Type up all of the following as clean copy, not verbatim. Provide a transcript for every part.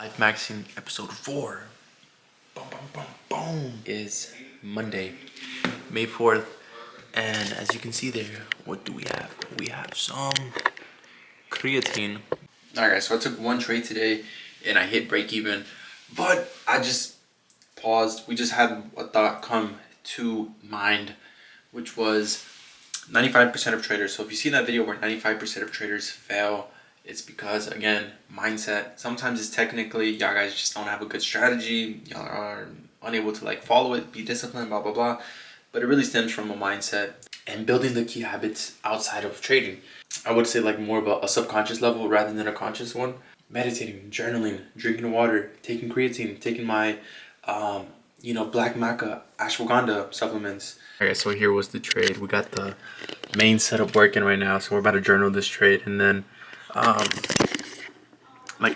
Life Magazine episode 4. Boom, boom, boom, boom. Is Monday, May 4th. And as you can see there, what do we have? We have some creatine. Alright guys, so I took one trade today and I hit break even. But I just paused. We just had a thought come to mind, which was 95% of traders. So if you see that video where 95% of traders fail, it's because, again, mindset. Sometimes it's technically y'all guys just don't have a good strategy. Y'all are unable to follow it, be disciplined, blah, blah, blah. But it really stems from a mindset and building the key habits outside of trading. I would say more of a subconscious level rather than a conscious one. Meditating, journaling, drinking water, taking creatine, taking my, black maca, ashwagandha supplements. Okay, so here was the trade. We got the main setup working right now. So we're about to journal this trade. And then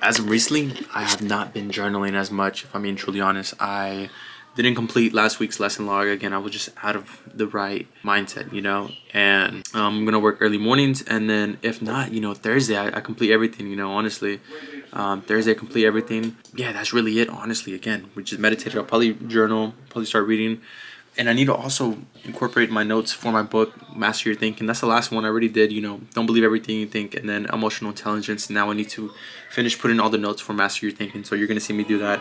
as of recently, I have not been journaling as much. If I'm being truly honest, I didn't complete last week's lesson log. Again, I was just out of the right mindset, and I'm gonna work early mornings, and then if not, Thursday I complete everything, honestly. Thursday I complete everything. Yeah, that's really it, honestly. Again, we just meditated. I'll probably journal, probably start reading. And I need to also incorporate my notes for my book, Master Your Thinking. That's the last one I already did, Don't Believe Everything You Think, and then Emotional Intelligence. Now I need to finish putting all the notes for Master Your Thinking, so you're going to see me do that.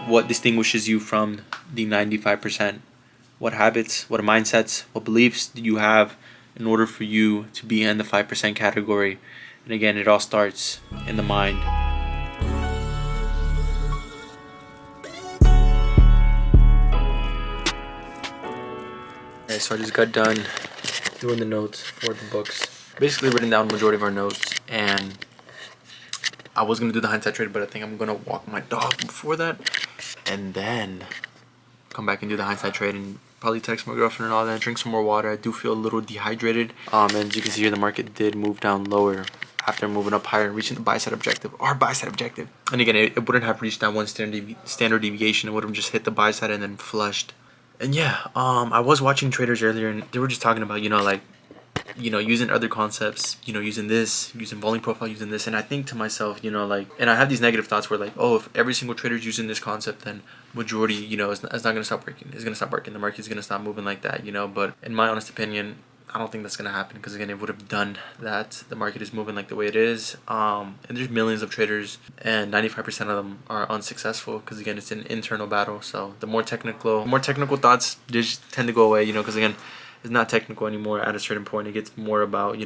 What distinguishes you from the 95%? What habits, what mindsets, what beliefs do you have in order for you to be in the 5% category? And again, it all starts in the mind. So I just got done doing the notes for the books. Basically written down the majority of our notes, and I was going to do the hindsight trade, but I think I'm going to walk my dog before that, and then come back and do the hindsight trade, and probably text my girlfriend and all that, and drink some more water. I do feel a little dehydrated. And as you can see here, the market did move down lower after moving up higher and reaching the buy side objective, our buy side objective. And again, it wouldn't have reached that one standard deviation. It would have just hit the buy side and then flushed. And yeah, I was watching traders earlier, and they were just talking about, using other concepts, using this, using volume profile, using this. And I think to myself, and I have these negative thoughts where if every single trader is using this concept, then majority, it's not going to stop working. It's going to stop working. The market's going to stop moving like that, But in my honest opinion, I don't think that's going to happen, because again, it would have done that. The market is moving like the way it is, and there's millions of traders, and 95% of them are unsuccessful, because again, it's an internal battle. So the more technical thoughts just tend to go away, because again, it's not technical anymore. At a certain point, it gets more about,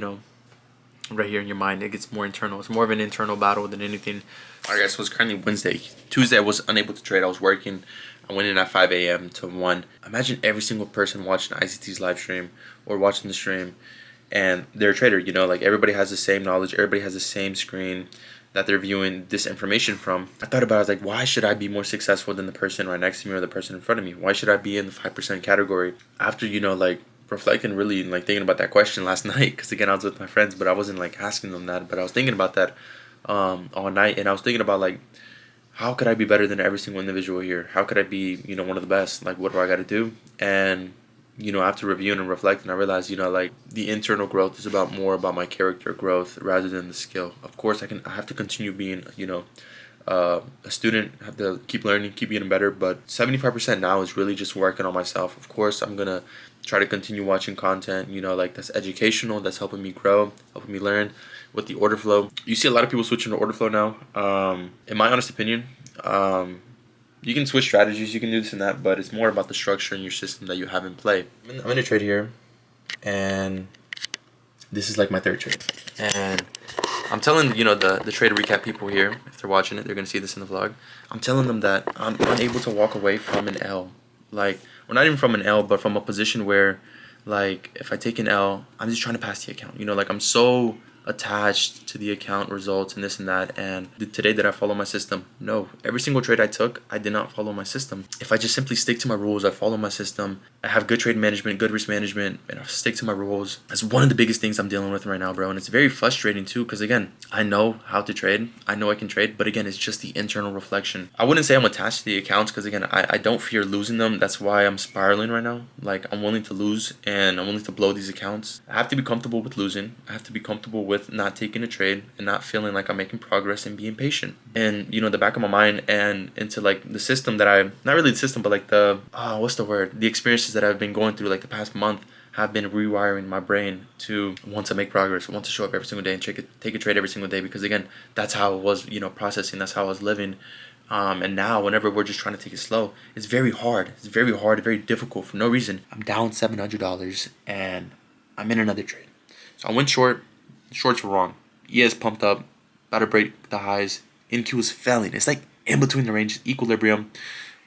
right here in your mind. It gets more internal. It's more of an internal battle than anything. Alright guys, so it's currently Wednesday. Tuesday I was unable to trade. I was working. I went in at 5 a.m. to 1. Imagine every single person watching ICT's live stream or watching the stream, and they're a trader, everybody has the same knowledge, everybody has the same screen that they're viewing this information from. I thought about it, I was why should I be more successful than the person right next to me or the person in front of me? Why should I be in the 5% category? After, reflecting, really thinking about that question last night, because again, I was with my friends, but I wasn't asking them that, but I was thinking about that all night, and I was thinking about how could I be better than every single individual here? How could I be, one of the best? What do I got to do? And, after reviewing and reflecting, I realized, the internal growth is more about my character growth rather than the skill. Of course, I have to continue being, a student. I have to keep learning, keep getting better, but 75% now is really just working on myself. Of course, I'm going to try to continue watching content, that's educational, that's helping me grow, helping me learn with the order flow. You see a lot of people switching to order flow now. In my honest opinion, you can switch strategies, you can do this and that, but it's more about the structure in your system that you have in play. I'm in a trade here, and this is my third trade. And I'm telling, the trade recap people here, if they're watching it, they're going to see this in the vlog. I'm telling them that I'm unable to walk away from an L. Or not even from an L, but from a position where, if I take an L, I'm just trying to pass the account. I'm so attached to the account results and this and that. And today, did I follow my system? No. Every single trade I took, I did not follow my system. If I just simply stick to my rules, I follow my system, I have good trade management, good risk management, and I stick to my rules. That's one of the biggest things I'm dealing with right now, bro. And it's very frustrating too, because again, I know how to trade. I know I can trade, but again, it's just the internal reflection. I wouldn't say I'm attached to the accounts, because again, I don't fear losing them. That's why I'm spiraling right now. Like, I'm willing to lose and I'm willing to blow these accounts. I have to be comfortable with losing. I have to be comfortable with not taking a trade and not feeling like I'm making progress and being patient. And the back of my mind and into like the system that not really the system, but like the what's the word, the experiences that I've been going through like the past month have been rewiring my brain to want to make progress, want to show up every single day and take a trade every single day, because again, that's how I was processing, that's how I was living. And now whenever we're just trying to take it slow, it's very hard, very difficult for no reason. I'm down $700 and I'm in another trade. So I went short. Shorts were wrong. ES pumped up, about to break the highs. NQ is failing. It's like in between the ranges, equilibrium.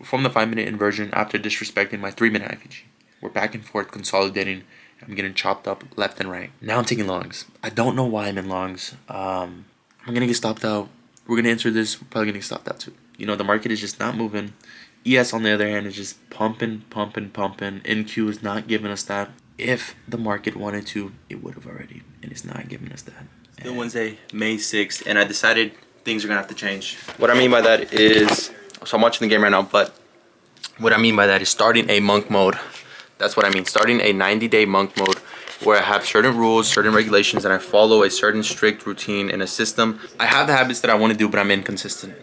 We formed the 5-minute inversion after disrespecting my 3-minute IVG. We're back and forth consolidating. I'm getting chopped up left and right. Now I'm taking longs. I don't know why I'm in longs. I'm gonna get stopped out. We're gonna enter this. We're probably gonna get stopped out too. The market is just not moving. ES on the other hand is just pumping. NQ is not giving us that. If the market wanted to, it would have already, and it's not giving us that. Still Wednesday, May 6th, and I decided things are gonna have to change. What I mean by that is, so I'm watching the game right now, but what I mean by that is starting a monk mode. That's what I mean, starting a 90-day monk mode where I have certain rules, certain regulations, and I follow a certain strict routine and a system. I have the habits that I want to do, but I'm inconsistent.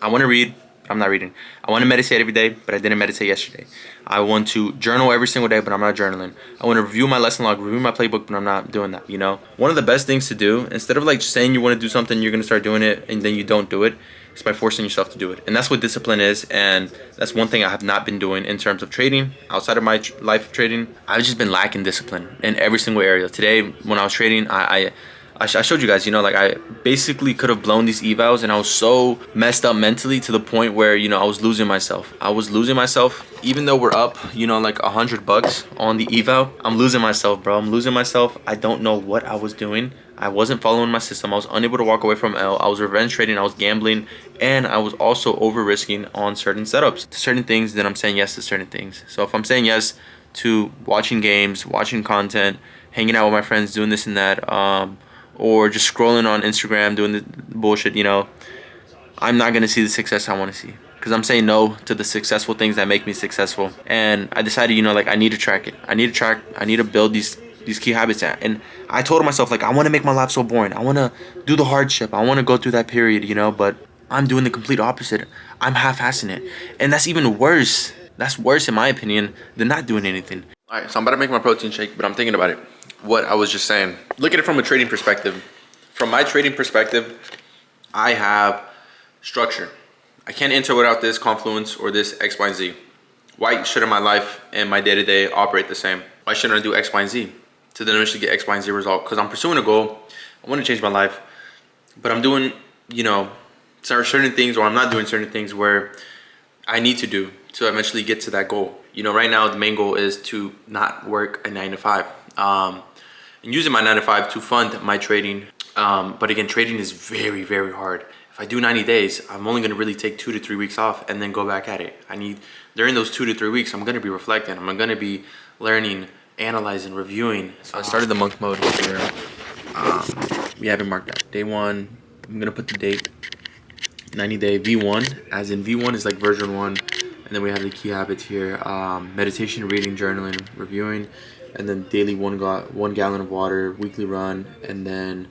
I want to read, but I'm not reading. I want to meditate every day, but I didn't meditate yesterday. I want to journal every single day, but I'm not journaling. I want to review my lesson log, review my playbook, but I'm not doing that, One of the best things to do, instead of like saying you want to do something, you're going to start doing it, and then you don't do it, is by forcing yourself to do it. And that's what discipline is, and that's one thing I have not been doing in terms of trading. Outside of my life trading, I've just been lacking discipline in every single area. Today, when I was trading, I showed you guys, like I basically could have blown these evals, and I was so messed up mentally to the point where, I was losing myself. Even though we're up, like $100 on the eval, I'm losing myself, bro. I'm losing myself. I don't know what I was doing. I wasn't following my system. I was unable to walk away from L. I was revenge trading. I was gambling, and I was also over risking on certain setups. To certain things, then I'm saying yes to certain things. So if I'm saying yes to watching games, watching content, hanging out with my friends, doing this and that, or just scrolling on Instagram, doing the bullshit, I'm not going to see the success I want to see. Because I'm saying no to the successful things that make me successful. And I decided, like I need to track it. I need to build these key habits. And I told myself, like, I want to make my life so boring. I want to do the hardship. I want to go through that period, but I'm doing the complete opposite. I'm half-assing it. And that's even worse. That's worse, in my opinion, than not doing anything. All right, so I'm about to make my protein shake, but I'm thinking about it. What I was just saying. Look at it from a trading perspective. From my trading perspective, I have structure. I can't enter without this confluence or this X, Y, and Z. Why shouldn't my life and my day-to-day operate the same? Why shouldn't I do X, Y, and Z to then eventually get X, Y, and Z result? Because I'm pursuing a goal. I want to change my life, but I'm doing, certain things, or I'm not doing certain things where I need to do to eventually get to that goal. Right now the main goal is to not work a 9-to-5. And using my 9-to-5 to fund my trading. But again, trading is very, very hard. If I do 90 days, I'm only going to really take 2 to 3 weeks off and then go back at it. During those 2 to 3 weeks, I'm going to be reflecting. I'm going to be learning, analyzing, reviewing. So I started the monk mode here. We haven't marked that. Day 1, I'm going to put the date. 90-day V1, as in V1 is like version 1. And then we have the key habits here. Meditation, reading, journaling, reviewing. And then daily 1 gallon of water, weekly run, and then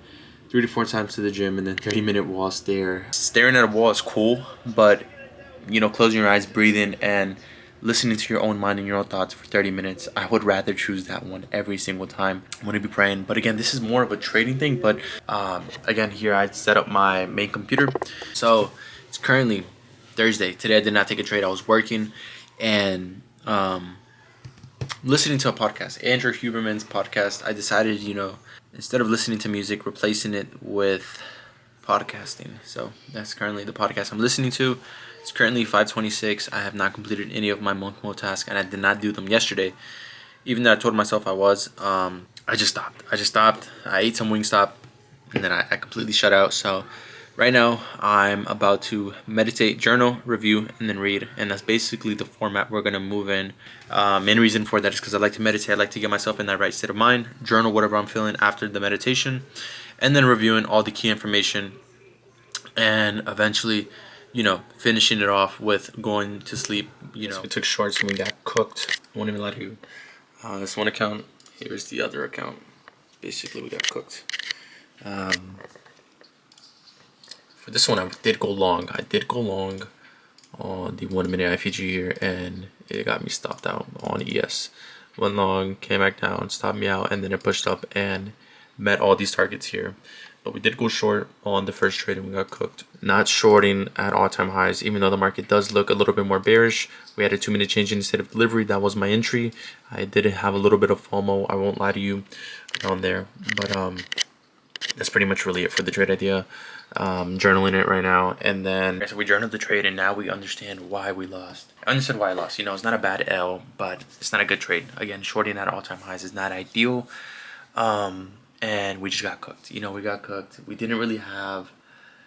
3 to 4 times to the gym, and then 30-minute wall stare. Staring at a wall is cool, but closing your eyes, breathing, and listening to your own mind and your own thoughts for 30 minutes, I would rather choose that one every single time. I'm going to be praying. But again, this is more of a trading thing. But again, here I set up my main computer. So it's currently Thursday. Today I did not take a trade. I was working and listening to a podcast, Andrew Huberman's podcast. I decided, instead of listening to music, replacing it with podcasting. So that's currently the podcast I'm listening to. It's currently 5:26. I have not completed any of my monk mode tasks, and I did not do them yesterday. Even though I told myself I was, I just stopped. I ate some Wingstop, and then I completely shut out. So right now I'm about to meditate, journal, review, and then read, and that's basically the format we're gonna move in. Main reason for that is because I like to meditate. I like to get myself in that right state of mind, journal whatever I'm feeling after the meditation, and then reviewing all the key information, and eventually, you know, finishing it off with going to sleep. You know, we took shorts and we got cooked. I won't even lie to you. This one account, here's the other account. Basically, we got cooked. For this one, I did go long. I did go long on the 1 minute IPG here, and it got me stopped out on ES. Went long, came back down, stopped me out, and then it pushed up and met all these targets here. But we did go short on the first trade and we got cooked. Not shorting at all-time highs, even though the market does look a little bit more bearish. We had a 2 minute change in the state of delivery. That was my entry. I did have a little bit of FOMO, I won't lie to you, around there. But that's pretty much really it for the trade idea. Journaling it right now, and then so we journaled the trade, and now we understand why we lost. I understand why I lost. You know, it's not a bad L, but it's not a good trade. Again, shorting at all-time highs is not ideal. And we just got cooked. You know, we got cooked. We didn't really have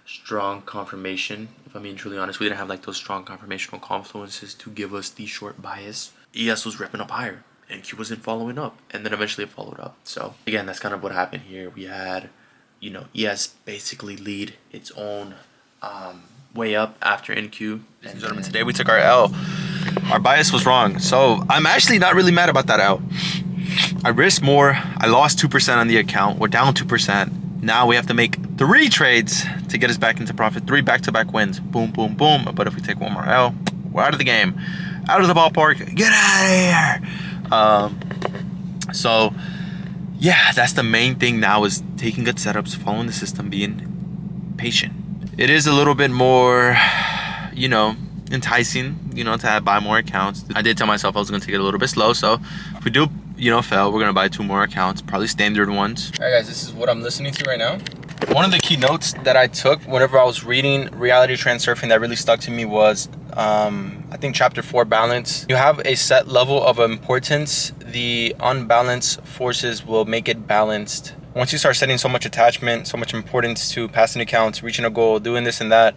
strong confirmation. If I'm being truly honest, we didn't have like those strong confirmational confluences to give us the short bias. ES was ripping up higher, and Q wasn't following up, and then eventually it followed up. So again, that's kind of what happened here. We had, you know, ES basically lead its own way up after NQ. Ladies and gentlemen, today we took our L. Our bias was wrong, so I'm actually not really mad about that L. I risked more. I lost 2% on the account. We're down 2%. Now we have to make 3 trades to get us back into profit. 3 back-to-back wins. Boom, boom, boom. But if we take one more L, we're out of the game. Out of the ballpark. Get out of here. So, yeah, that's the main thing now, is taking good setups, following the system, being patient. It is a little bit more, you know, enticing, you know, to buy more accounts. I did tell myself I was going to take it a little bit slow. So if we do, you know, fail, we're going to buy 2 more accounts, probably standard ones. All right, guys, this is what I'm listening to right now. One of the key notes that I took whenever I was reading Reality Transurfing that really stuck to me was, I think chapter 4, balance. You have a set level of importance. The unbalanced forces will make it balanced. Once you start setting so much attachment, so much importance to passing accounts, reaching a goal, doing this and that,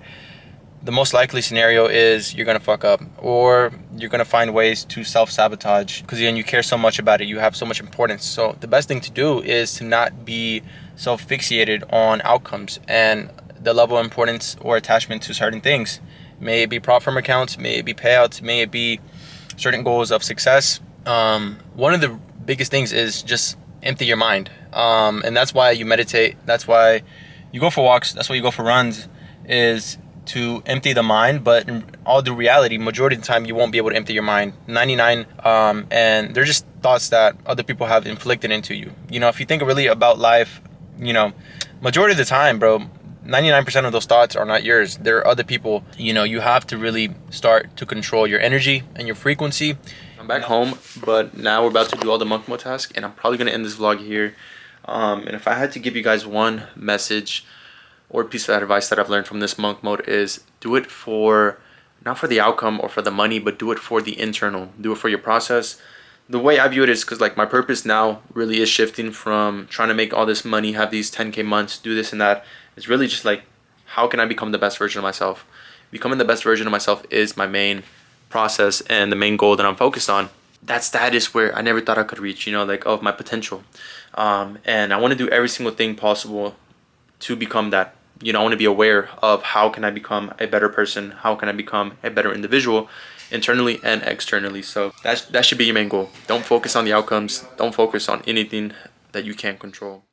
the most likely scenario is you're gonna fuck up, or you're gonna find ways to self-sabotage, because again, you care so much about it, you have so much importance. So the best thing to do is to not be self-fixated on outcomes and the level of importance or attachment to certain things. May it be prop firm accounts, may it be payouts, may it be certain goals of success. One of the biggest things is just empty your mind, and that's why you meditate, that's why you go for walks, that's why you go for runs, is to empty the mind. But in all the reality, majority of the time you won't be able to empty your mind. 99 and they're just thoughts that other people have inflicted into you. You know, if you think really about life, you know, majority of the time, bro, 99% of those thoughts are not yours. They're other people. You know, you have to really start to control your energy and your frequency. I'm back home, but now we're about to do all the monk mode tasks, and I'm probably gonna end this vlog here. And if I had to give you guys one message or piece of advice that I've learned from this monk mode, is do it for, not for the outcome or for the money, but do it for the internal. Do it for your process. The way I view it is because like my purpose now really is shifting from trying to make all this money, have these 10K months, do this and that. It's really just like, how can I become the best version of myself? Becoming the best version of myself is my main process and the main goal that I'm focused on. That status where I never thought I could reach, you know, like of my potential. And I want to do every single thing possible to become that. You know, I want to be aware of how can I become a better person, how can I become a better individual, internally and externally. So that should be your main goal. Don't focus on the outcomes. Don't focus on anything that you can't control.